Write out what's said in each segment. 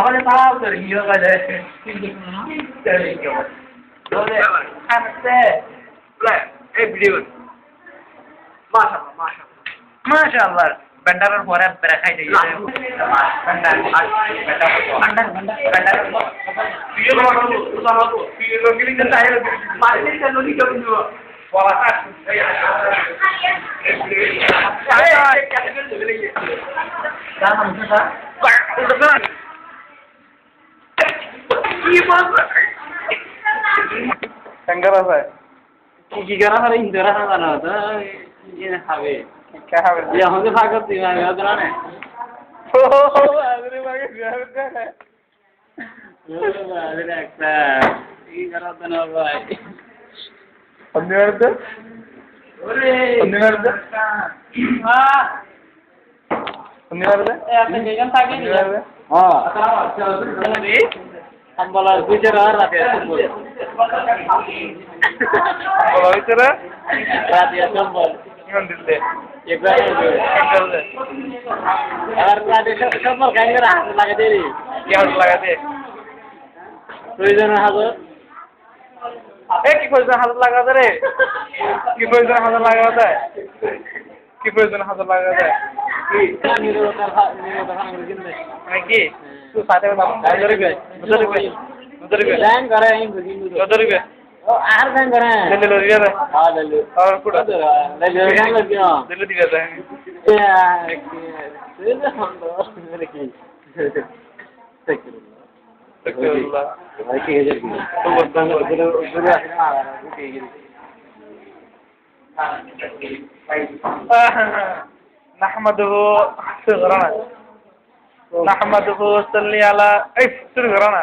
সকালে তাও করে হিরো কাজে বলে হাসতে এই ভিডিও মাশাআল্লাহ বেন্ডারের পরে বেরা খাই দেই bender Tenggara saya. Kira hari ini darah mana ada? Ini habe. Kya habe? Ya, हमने भागत दिया याद ना ने. Oh, आदमी भागत दिया है. आदमी एक्टा. ये करा तो ना भाई. हमने करते? हमने करते? हाँ. हमने करते? आपने जगन था क्या? हाँ. हम बोला गुजर आ रहा था तुम बोले. बोला गुजर? रात या तुम बोल. क्यों दिलते? एक बार बोले. अगर रात या तुम बोल कहीं करा लगा दे रही. क्या लगा दे? कोई जन हाज़र. एक कोई जन हाज़र लगा दे रे. कि कोई जन हाज़र लगा दे. कि कोई जन हाज़र लगा दे. कि नीरो का अंग्रेजी में. नहीं तू साथे में उधर गए लाइन कर रहे हैं उधर गए ओ आर लाइन कर रहे हैं ले लो यार हां ले लो और कुड़ा ले लो लाइन लग गया ले लो दिया था ये हम मेरे की तकल्ला भाई की है तो बता दो उधर نحمده صغرنا نحمده صلي على صغرنا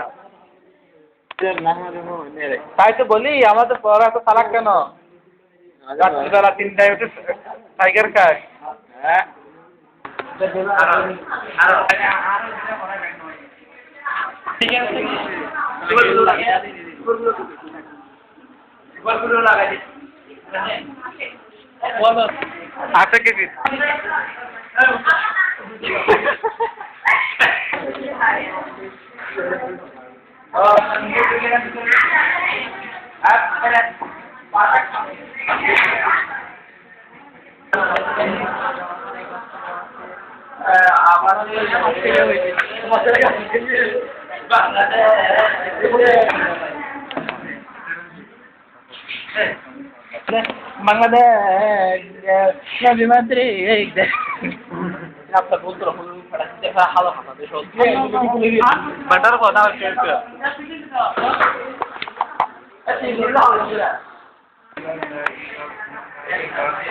তাই তো বলি আমাদের পড়া এত তালাক কেন রাত্রিবেলা 3টায় উঠে টাইগার খায় হ্যাঁ ঠিক আছে আচ্ছা কি বাংলাদেশ নবী মাদ্রি আপনার বলতে দেখা হালো কথা দেশ বাটার কথা আর